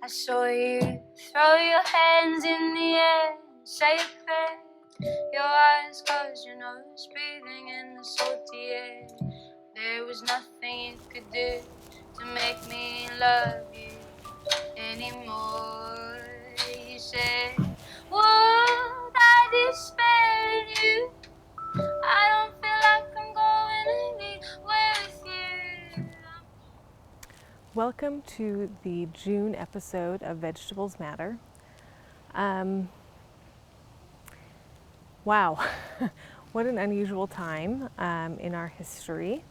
I saw you throw your hands in the air, say a prayer, your eyes closed, your nose breathing in the salty air. There was nothing you could do to make me love you anymore. You said, would I despair in you? I don't feel like I'm going anywhere with you. Welcome to the June episode of Vegetables Matter. Wow, what an unusual time in our history.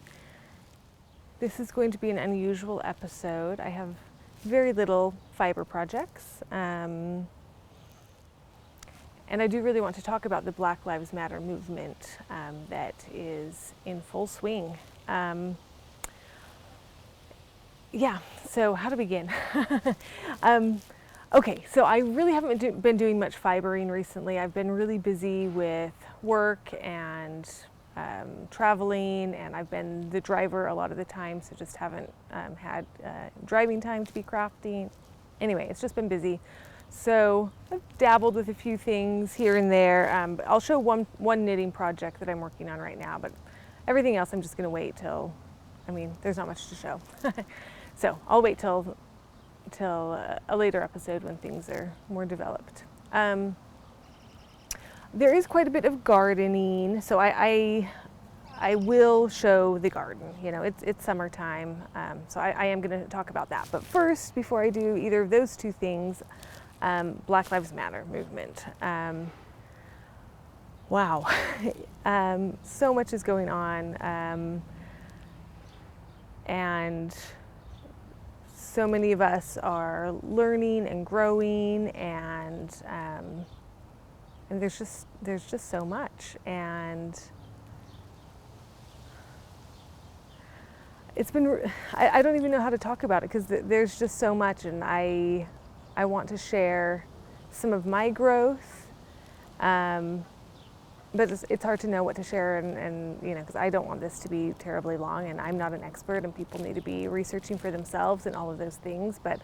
This is going to be an unusual episode. I have very little fiber projects, and I do really want to talk about the Black Lives Matter movement that is in full swing. So how to begin? Okay, so I really haven't been doing much fibering recently. I've been really busy with work and traveling, and I've been the driver a lot of the time, so just haven't had driving time to be crafting. Anyway, it's just been busy. So I've dabbled with a few things here and there. But I'll show one knitting project that I'm working on right now, but everything else I'm just going to wait till, there's not much to show. So I'll wait till a later episode when things are more developed. There is quite a bit of gardening, so I will show the garden. You know, it's summertime, so I am going to talk about that. But first, before I do either of those two things, Black Lives Matter movement. Wow, so much is going on, and so many of us are learning and growing, and there's just so much, and it's been, I don't even know how to talk about it because there's just so much, and I want to share some of my growth, but it's hard to know what to share, and because I don't want this to be terribly long, and I'm not an expert, and people need to be researching for themselves and all of those things. But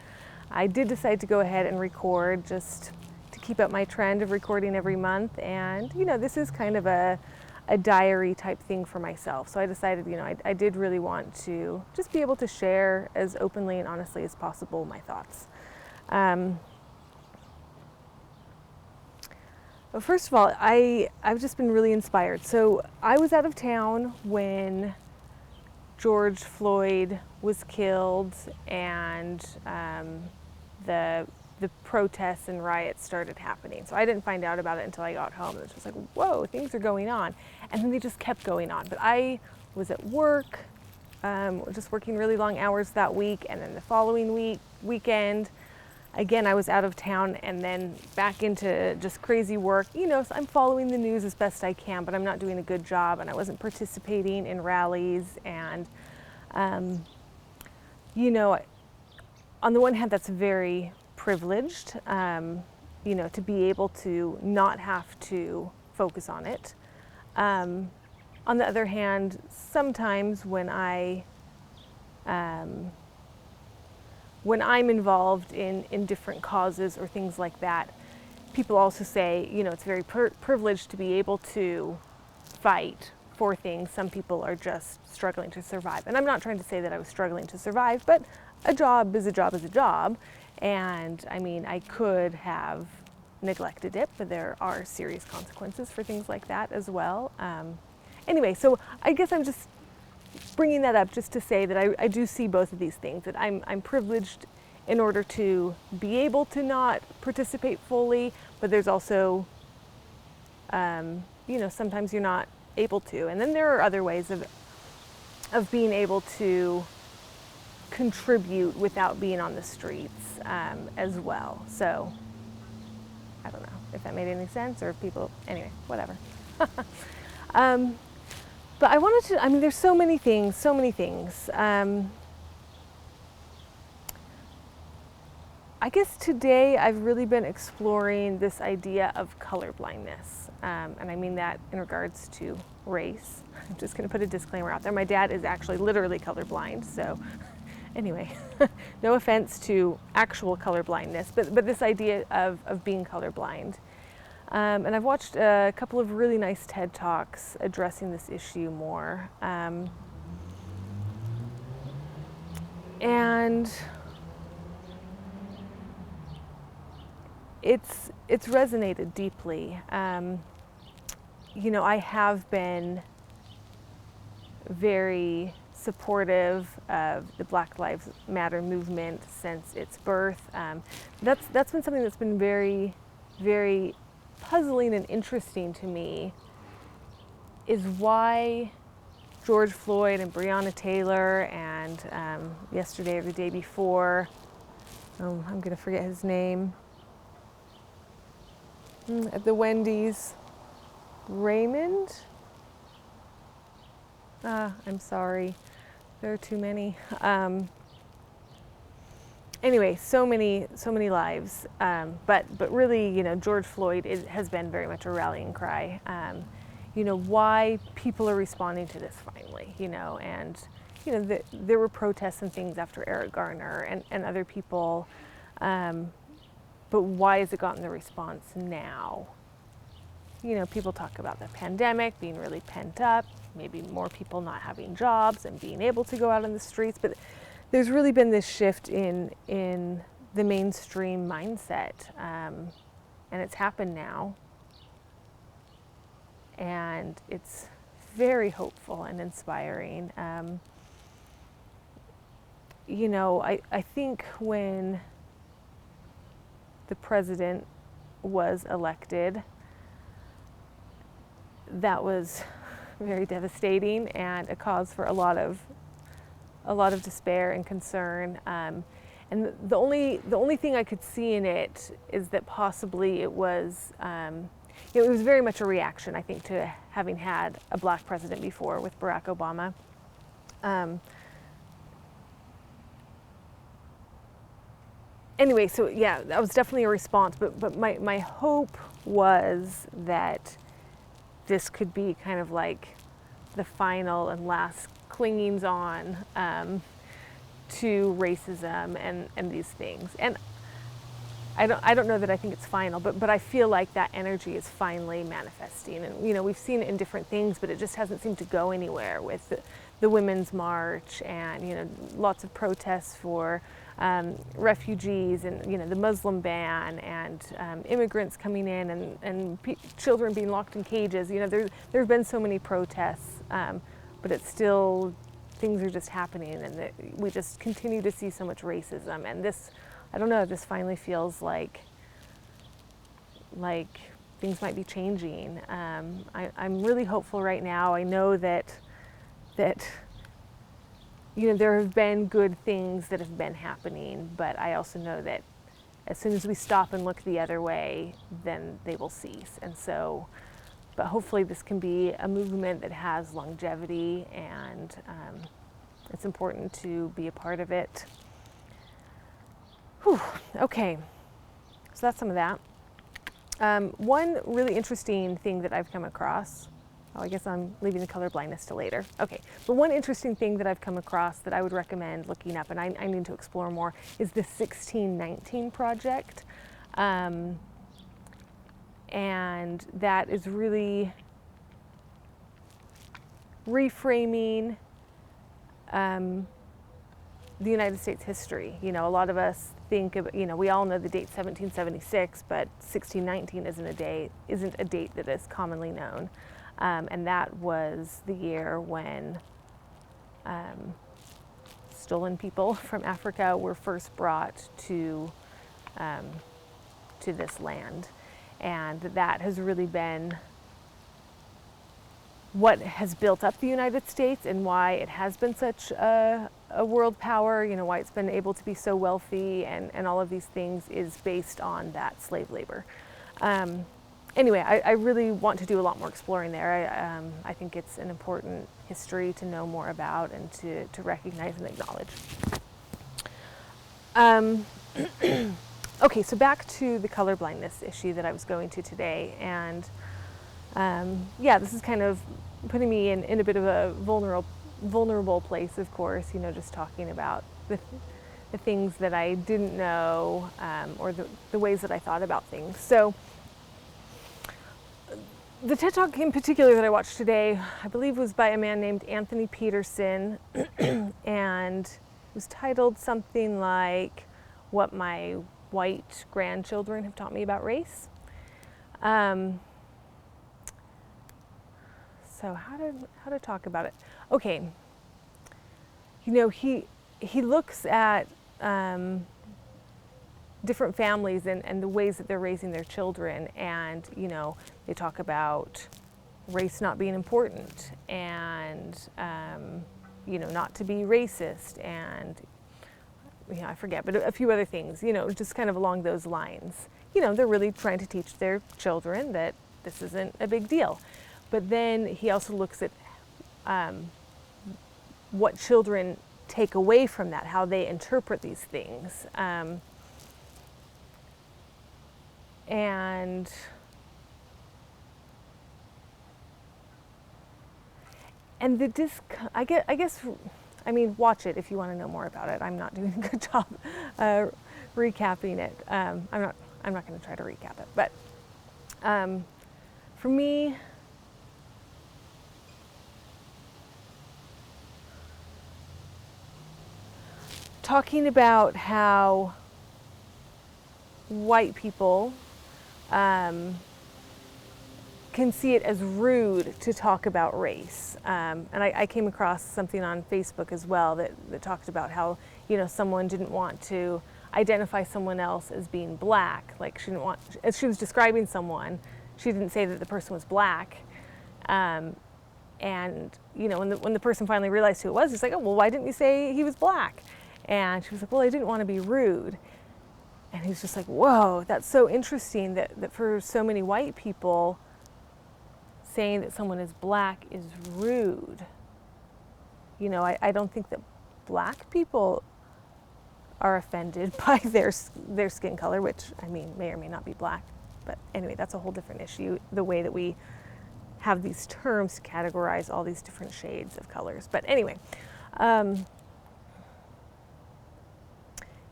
I did decide to go ahead and record just to keep up my trend of recording every month, and this is kind of a diary type thing for myself. So I decided, I did really want to just be able to share as openly and honestly as possible my thoughts. But first of all, I've just been really inspired. So I was out of town when George Floyd was killed, and the protests and riots started happening. So I didn't find out about it until I got home. It was just like, whoa, things are going on. And then they just kept going on. But I was at work, just working really long hours that week, and then the following weekend, again, I was out of town, and then back into just crazy work. So I'm following the news as best I can, but I'm not doing a good job, and I wasn't participating in rallies. And, on the one hand, that's very privileged, to be able to not have to focus on it. On the other hand, sometimes when I'm involved in different causes or things like that, people also say, it's very privileged to be able to fight for things. Some people are just struggling to survive. And I'm not trying to say that I was struggling to survive, but a job is a job is a job. And I could have neglected it, but there are serious consequences for things like that as well. Anyway, so I guess I'm just bringing that up just to say that I do see both of these things, that I'm privileged in order to be able to not participate fully, but there's also, sometimes you're not able to. And then there are other ways of being able to contribute without being on the streets as well. So I don't know if that made any sense, or if people, anyway, whatever. But I wanted to, there's so many things. I guess today I've really been exploring this idea of colorblindness. And I mean that in regards to race. I'm just going to put a disclaimer out there. My dad is actually literally colorblind. So anyway, no offense to actual color blindness, but this idea of being colorblind. And I've watched a couple of really nice TED Talks addressing this issue more. And it's resonated deeply. You know, I have been very supportive of the Black Lives Matter movement since its birth. That's been something that's been very, very puzzling and interesting to me, is why George Floyd and Breonna Taylor and yesterday or the day before, I'm gonna forget his name, at the Wendy's, Raymond? I'm sorry, there are too many. Anyway, so many lives, but really, you know, George Floyd has been very much a rallying cry. You know, why people are responding to this finally, you know, and, you know, there were protests and things after Eric Garner and other people, but why has it gotten the response now? You know, people talk about the pandemic being really pent up, maybe more people not having jobs and being able to go out on the streets, but there's really been this shift in the mainstream mindset, and it's happened now. And it's very hopeful and inspiring. You know, I think when the president was elected, that was very devastating and a cause for a lot of despair and concern. And the only thing I could see in it is that possibly it was very much a reaction, I think, to having had a Black president before with Barack Obama. Anyway, so yeah, that was definitely a response, but my hope was that this could be kind of like the final and last clingings on to racism and these things. And I don't know that I think it's final, but I feel like that energy is finally manifesting. And, you know, we've seen it in different things, but it just hasn't seemed to go anywhere with the Women's March and, you know, lots of protests for refugees and, you know, the Muslim ban and immigrants coming in and children being locked in cages. You know, there's been so many protests, but it's still, things are just happening, and we just continue to see so much racism. And this, I don't know, this finally feels like things might be changing. I'm really hopeful right now. I know that you know, there have been good things that have been happening, but I also know that as soon as we stop and look the other way, then they will cease. And so, but hopefully this can be a movement that has longevity, and it's important to be a part of it. Whew, okay, so that's some of that. One really interesting thing that I've come across, I guess I'm leaving the color blindness to later. Okay, but one interesting thing that I've come across that I would recommend looking up, and I need to explore more, is the 1619 project. And that is really reframing the United States history. You know, a lot of us think of, you know, we all know the date 1776, but 1619 isn't a date that is commonly known. And that was the year when stolen people from Africa were first brought to this land. And that has really been what has built up the United States and why it has been such a world power, you know, why it's been able to be so wealthy and all of these things is based on that slave labor. Anyway, I really want to do a lot more exploring there. I think it's an important history to know more about and to recognize and acknowledge. Okay, so back to the color blindness issue that I was going to today. And yeah, this is kind of putting me in a bit of a vulnerable place, of course, you know, just talking about the things that I didn't know, or the ways that I thought about things. So the TED Talk in particular that I watched today, I believe was by a man named Anthony Peterson, and it was titled something like "What My White Grandchildren Have Taught Me About Race." So how to talk about it? Okay, you know, he looks at different families and the ways that they're raising their children, and you know, they talk about race not being important, and you know, not to be racist, and you know, I forget, but a few other things, you know, just kind of along those lines. You know, they're really trying to teach their children that this isn't a big deal. But then he also looks at what children take away from that, how they interpret these things. And the I guess, I mean, watch it if you want to know more about it. I'm not doing a good job recapping it. I'm not going to try to recap it, but for me, talking about how white people can see it as rude to talk about race. And I came across something on Facebook as well that talked about how, you know, someone didn't want to identify someone else as being black. Like she didn't want, as she was describing someone, she didn't say that the person was black. And you know, when the person finally realized who it was, he's like, oh, well, why didn't you say he was black? And she was like, well, I didn't want to be rude. And he's just like, whoa, that's so interesting that for so many white people, saying that someone is black is rude. You know, I don't think that black people are offended by their skin color, which, I mean, may or may not be black. But anyway, that's a whole different issue, the way that we have these terms to categorize all these different shades of colors. But anyway,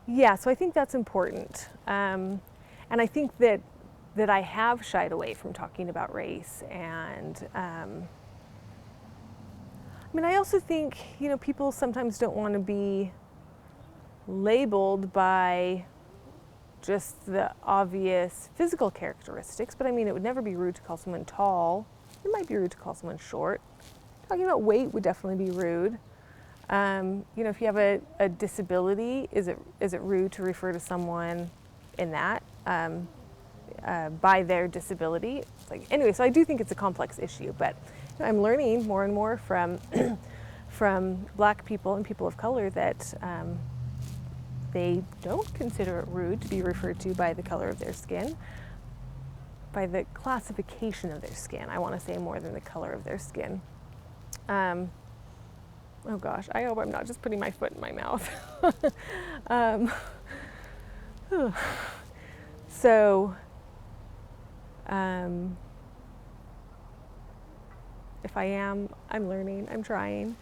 yeah, so I think that's important. And I think that I have shied away from talking about race. And I mean, I also think, you know, people sometimes don't want to be labeled by just the obvious physical characteristics, but I mean, it would never be rude to call someone tall. It might be rude to call someone short. Talking about weight would definitely be rude. You know, if you have a disability, is it rude to refer to someone in that by their disability? Like, anyway, so I do think it's a complex issue, but you know, I'm learning more and more from from Black people and people of color that they don't consider it rude to be referred to by the color of their skin, by the classification of their skin. I want to say more than the color of their skin. Oh gosh, I hope I'm not just putting my foot in my mouth. So, if I am, I'm learning, I'm trying.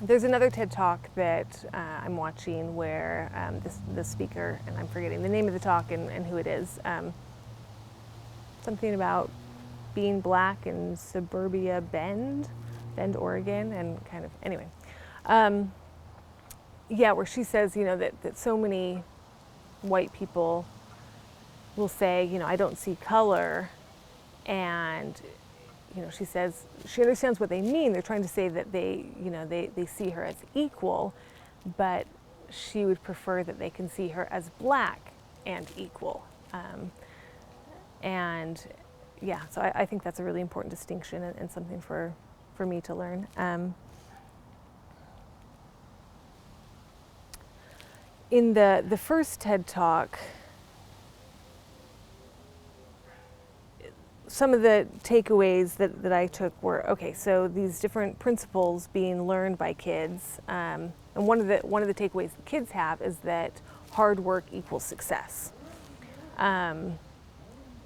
There's another TED Talk that I'm watching where the speaker, and I'm forgetting the name of the talk and who it is, something about being Black in suburbia Bend, Oregon, and kind of, anyway. Yeah, where she says, you know, that so many white people will say, you know, I don't see color, and you know, she says she understands what they mean. They're trying to say that they, you know, they see her as equal, but she would prefer that they can see her as Black and equal. And yeah, so I think that's a really important distinction and something for me to learn. In the first TED Talk, some of the takeaways that I took were, okay, so these different principles being learned by kids, and one of the takeaways that kids have is that hard work equals success. And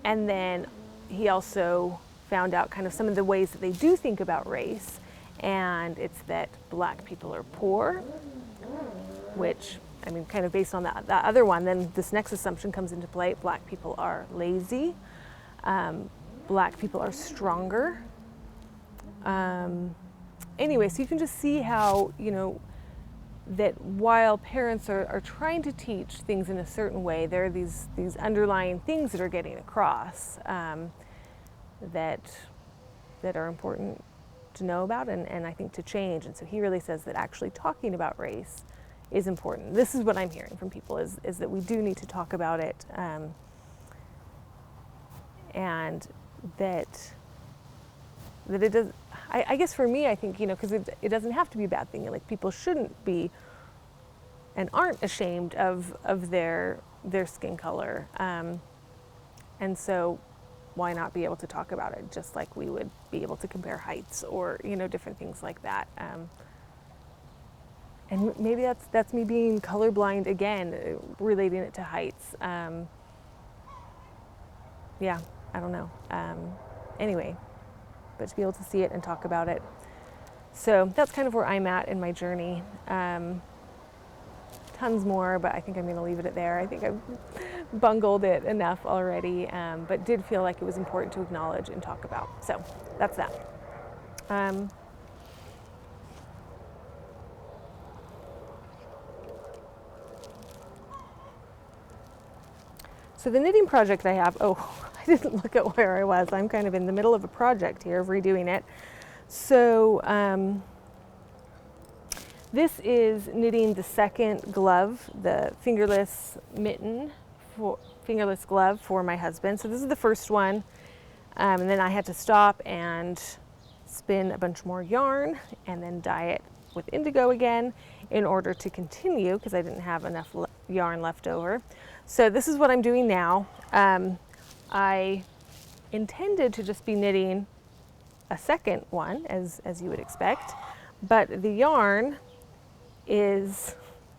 then he also found out kind of some of the ways that they do think about race, and it's that Black people are poor, which, I mean, kind of based on that other one, then this next assumption comes into play. Black people are lazy. Black people are stronger. Anyway, so you can just see how, you know, that while parents are trying to teach things in a certain way, there are these underlying things that are getting across that are important to know about and I think to change. And so he really says that actually talking about race is important. This is what I'm hearing from people is that we do need to talk about it, and that it does. I guess for me, I think, you know, because it doesn't have to be a bad thing. Like, people shouldn't be and aren't ashamed of their skin color, and so why not be able to talk about it, just like we would be able to compare heights or, you know, different things like that. And maybe that's me being colorblind again, relating it to heights. Yeah, I don't know. Anyway, but to be able to see it and talk about it. So that's kind of where I'm at in my journey. Tons more, but I think I'm going to leave it at there. I think I've bungled it enough already, but did feel like it was important to acknowledge and talk about. So that's that. So the knitting project I have, I didn't look at where I was. I'm kind of in the middle of a project here of redoing it. So this is knitting the second glove, the fingerless fingerless glove for my husband. So this is the first one. And then I had to stop and spin a bunch more yarn and then dye it with indigo again in order to continue, because I didn't have enough yarn left over. So this is what I'm doing now. I intended to just be knitting a second one, as you would expect, but the yarn is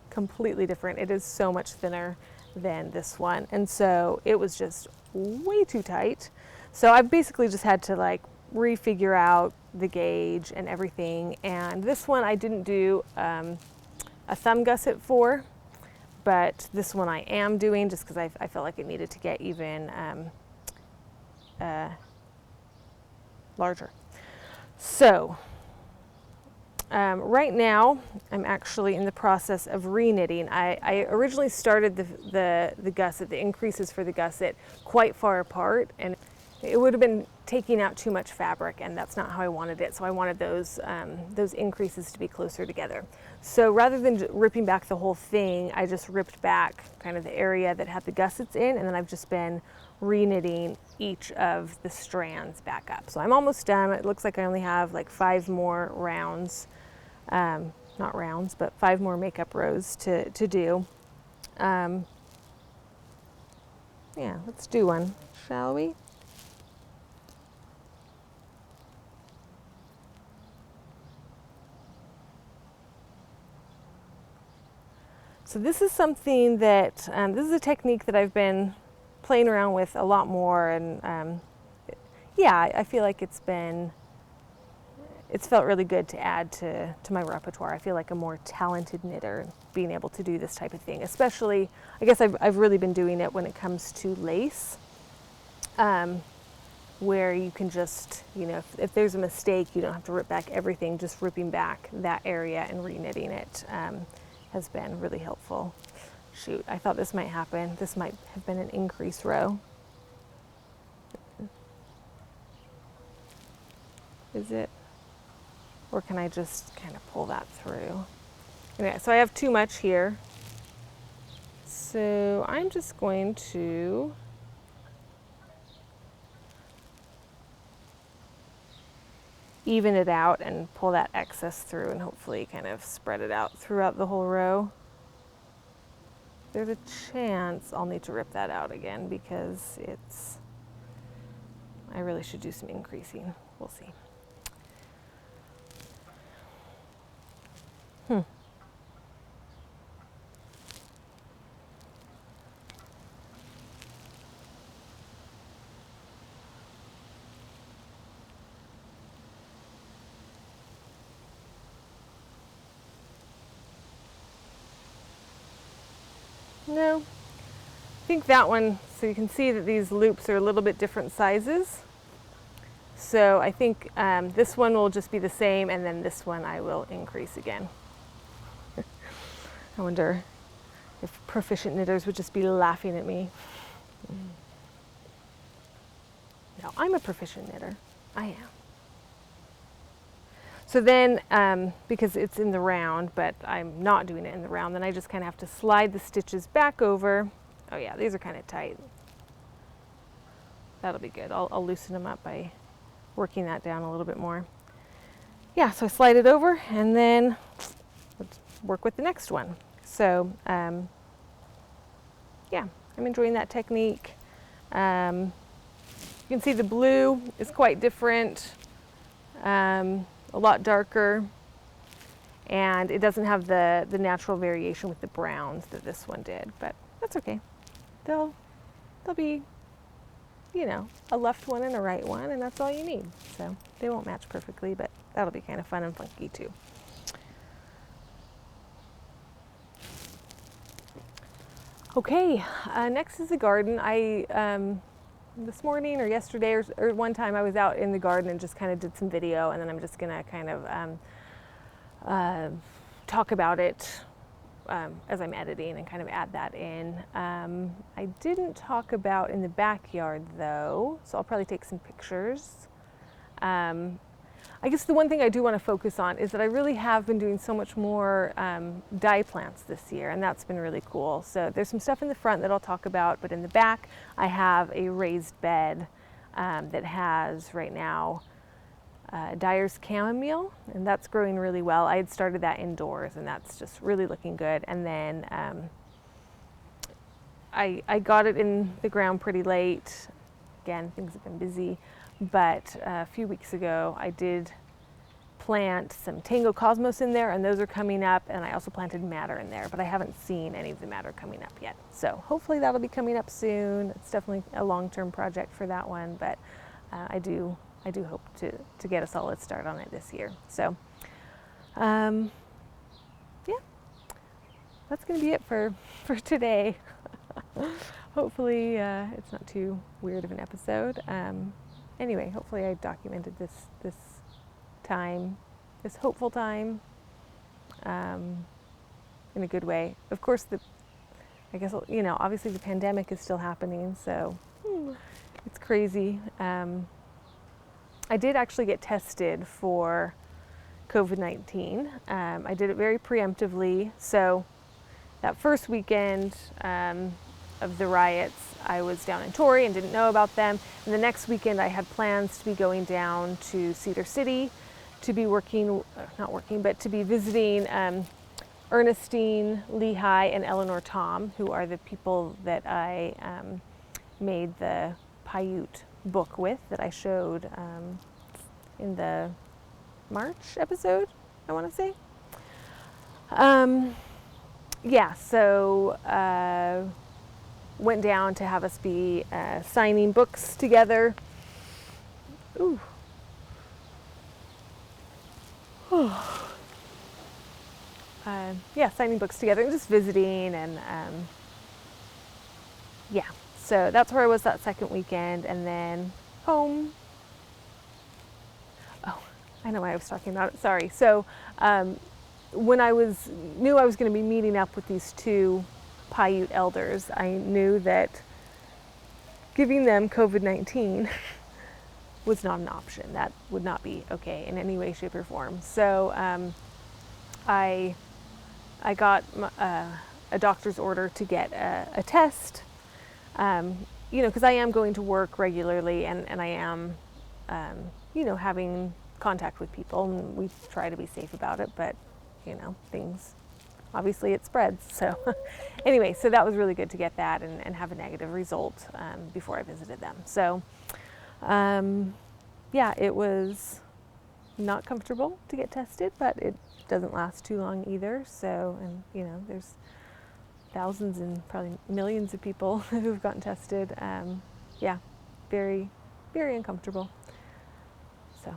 completely different. It is so much thinner than this one, and so it was just way too tight. So I basically just had to like refigure out the gauge and everything. And this one I didn't do a thumb gusset for, but this one I am doing just because I felt like it needed to get even larger. So right now I'm actually in the process of re-knitting. I originally started the gusset, the increases for the gusset, quite far apart, and it would have been taking out too much fabric, and that's not how I wanted it. So I wanted those increases to be closer together. So rather than ripping back the whole thing, I just ripped back kind of the area that had the gussets in, and then I've just been re-knitting each of the strands back up. So I'm almost done. It looks like I only have like 5 more rounds, not rounds, but 5 more makeup rows to do. Yeah, let's do one, shall we? So this is something that, this is a technique that I've been playing around with a lot more, and yeah, I feel like it's felt really good to add to my repertoire. I feel like a more talented knitter being able to do this type of thing, especially, I guess I've really been doing it when it comes to lace, where you can just, you know, if there's a mistake, you don't have to rip back everything. Just ripping back that area and re-knitting it has been really helpful. Shoot, I thought this might happen. This might have been an increase row. Is it? Or can I just kind of pull that through? Okay, so I have too much here. So I'm just going to even it out and pull that excess through and hopefully kind of spread it out throughout the whole row. There's a chance I'll need to rip that out again because I really should do some increasing. We'll see. No, I think that one, so you can see that these loops are a little bit different sizes. So I think this one will just be the same, and then this one I will increase again. I wonder if proficient knitters would just be laughing at me. No, I'm a proficient knitter. I am. So then, because it's in the round, but I'm not doing it in the round, then I just kind of have to slide the stitches back over. Oh yeah, these are kind of tight. That'll be good. I'll loosen them up by working that down a little bit more. Yeah, so I slide it over and then let's work with the next one. So yeah, I'm enjoying that technique. You can see the blue is quite different, a lot darker, and it doesn't have the natural variation with the browns that this one did, but that's okay. They'll be, you know, a left one and a right one, and that's all you need. So they won't match perfectly, but that'll be kind of fun and funky too. Okay, next is the garden. This morning or yesterday or one time I was out in the garden and just kind of did some video, and then I'm just gonna kind of talk about it as I'm editing and kind of add that in. I didn't talk about in the backyard though, so I'll probably take some pictures. I guess the one thing I do want to focus on is that I really have been doing so much more dye plants this year, and that's been really cool. So there's some stuff in the front that I'll talk about, but in the back I have a raised bed that has right now Dyer's chamomile, and that's growing really well. I had started that indoors, and that's just really looking good. And then I got it in the ground pretty late. Again, things have been busy, but a few weeks ago I did plant some Tango Cosmos in there, and those are coming up, and I also planted madder in there, but I haven't seen any of the madder coming up yet. So hopefully that'll be coming up soon. It's definitely a long-term project for that one, but I do hope to get a solid start on it this year. So yeah, that's gonna be it for today. Hopefully it's not too weird of an episode. Anyway, hopefully I documented this time, this hopeful time, in a good way. Of course, I guess, you know, obviously the pandemic is still happening, so it's crazy. I did actually get tested for COVID-19. I did it very preemptively. So that first weekend of the riots, I was down in Torrey and didn't know about them. And the next weekend I had plans to be going down to Cedar City to be to be visiting Ernestine, Lehigh, and Eleanor Tom, who are the people that I made the Paiute book with that I showed in the March episode, I want to say. Yeah, so went down to have us be signing books together. Ooh. Yeah, signing books together and just visiting, and yeah, so that's where I was that second weekend, and then home. Oh, I know why I was talking about it, sorry. So when I knew I was going to be meeting up with these two Paiute elders, I knew that giving them COVID-19 was not an option. That would not be okay in any way, shape, or form. So I got a doctor's order to get a test, you know, because I am going to work regularly, and I am, you know, having contact with people, and we try to be safe about it, but, you know, obviously it spreads. So anyway, so that was really good to get that and have a negative result before I visited them. So yeah, it was not comfortable to get tested, but it doesn't last too long either. So, and you know, there's thousands and probably millions of people who've gotten tested. Yeah, very, very uncomfortable. So.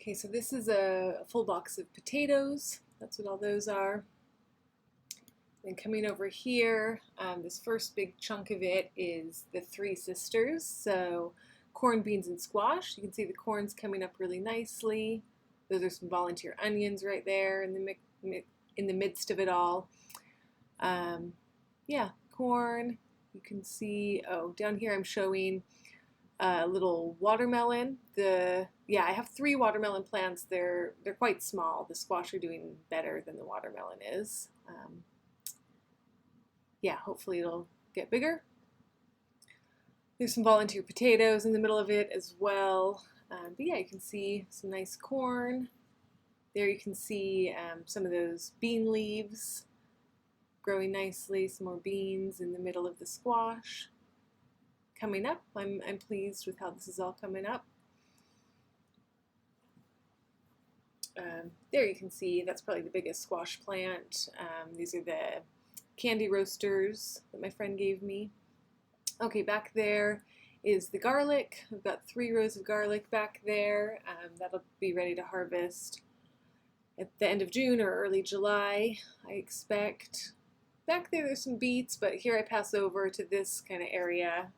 Okay, so this is a full box of potatoes. That's what all those are. And coming over here, this first big chunk of it is the Three Sisters. So corn, beans, and squash. You can see the corn's coming up really nicely. Those are some volunteer onions right there in the midst of it all. Yeah, corn. You can see, oh, down here I'm showing a little watermelon. Yeah, I have 3 watermelon plants. They're quite small. The squash are doing better than the watermelon is. Yeah, hopefully it'll get bigger. There's some volunteer potatoes in the middle of it as well. But yeah, you can see some nice corn. There you can see some of those bean leaves growing nicely, some more beans in the middle of the squash. Coming up, I'm pleased with how this is all coming up. There you can see that's probably the biggest squash plant. These are the candy roasters that my friend gave me. Okay, back there is the garlic. I've got 3 rows of garlic back there. That'll be ready to harvest at the end of June or early July, I expect. Back there there's some beets, but here I pass over to this kind of area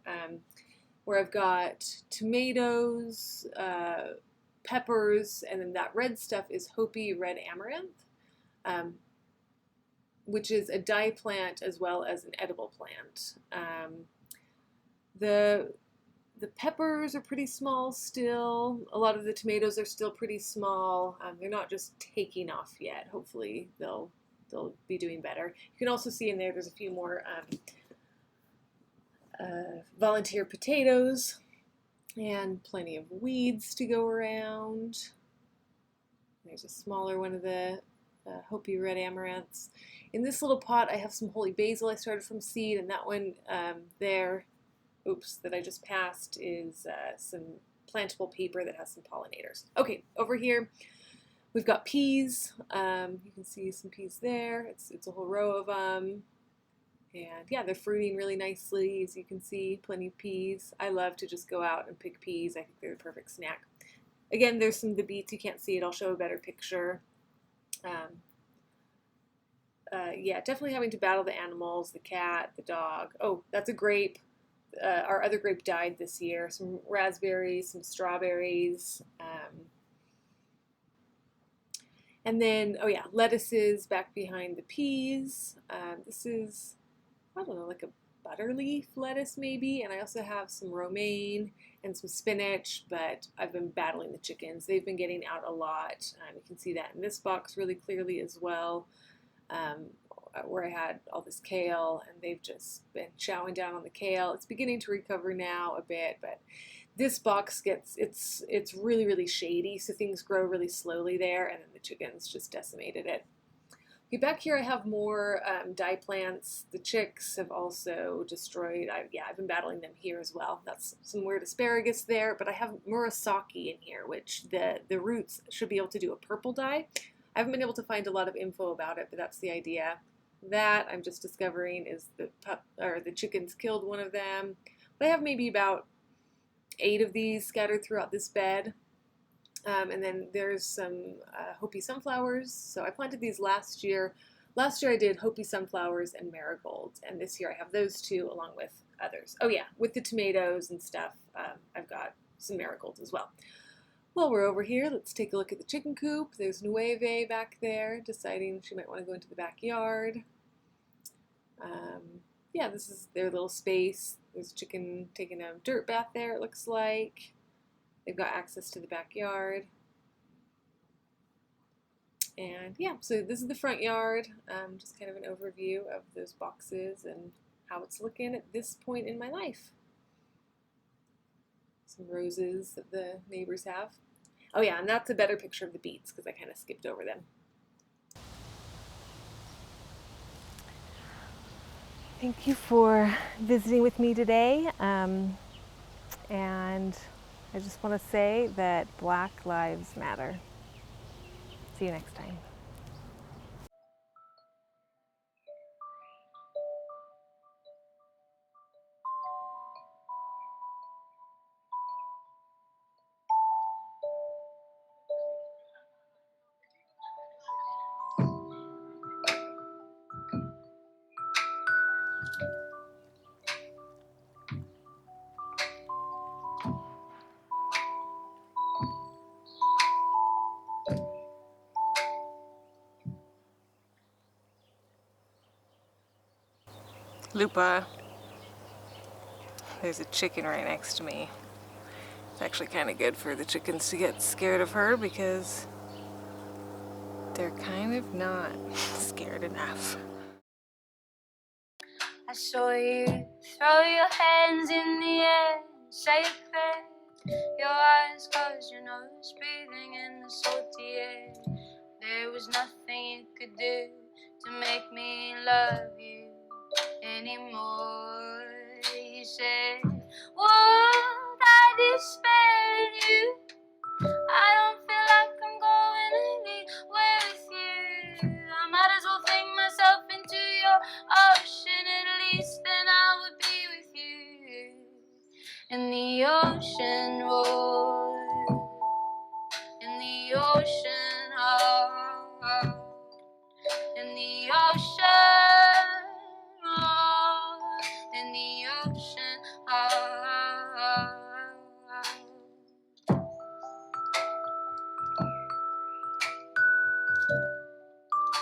where I've got tomatoes, peppers, and then that red stuff is Hopi red amaranth, which is a dye plant as well as an edible plant. The peppers are pretty small still. A lot of the tomatoes are still pretty small. They're not just taking off yet. Hopefully they'll be doing better. You can also see in there's a few more volunteer potatoes and plenty of weeds to go around. There's a smaller one of the Hopi red amaranths. In this little pot I have some holy basil I started from seed, and that one that I just passed is some plantable paper that has some pollinators. Okay, over here we've got peas. You can see some peas there. It's a whole row of them. And yeah, they're fruiting really nicely. As you can see, plenty of peas. I love to just go out and pick peas. I think they're the perfect snack. Again, there's some of the beets. You can't see it. I'll show a better picture. Yeah, definitely having to battle the animals, the cat, the dog. Oh, that's a grape. Our other grape died this year. Some raspberries, some strawberries. And then, oh yeah, lettuces back behind the peas. This is, I don't know, like a butter leaf lettuce maybe. And I also have some romaine and some spinach, but I've been battling the chickens. They've been getting out a lot. You can see that in this box really clearly as well. Where I had all this kale, and they've just been chowing down on the kale. It's beginning to recover now a bit, but this box it's really, really shady, so things grow really slowly there, and then the chickens just decimated it. Okay, back here I have more dye plants. The chicks have also destroyed, I've been battling them here as well. That's some weird asparagus there, but I have murasaki in here, which the roots should be able to do a purple dye. I haven't been able to find a lot of info about it, but that's the idea. That I'm just discovering is the chickens killed one of them. But I have maybe about 8 of these scattered throughout this bed. And then there's some Hopi sunflowers. So I planted these last year. Last year I did Hopi sunflowers and marigolds, and this year I have those 2 along with others. Oh yeah, with the tomatoes and stuff, I've got some marigolds as well. While we're over here, let's take a look at the chicken coop. There's Nueve back there, deciding she might want to go into the backyard. Yeah, this is their little space. There's a chicken taking a dirt bath there, it looks like. They've got access to the backyard. And yeah, so this is the front yard. Just kind of an overview of those boxes and how it's looking at this point in my life. Some roses that the neighbors have. Oh yeah, and that's a better picture of the beets because I kind of skipped over them. Thank you for visiting with me today. And I just want to say that Black Lives Matter. See you next time. Lupa. There's a chicken right next to me. It's actually kind of good for the chickens to get scared of her because they're kind of not scared enough. I saw you throw your hands in the air, say a prayer. Your eyes closed, your nose breathing in the salty air. There was nothing you could do to make me love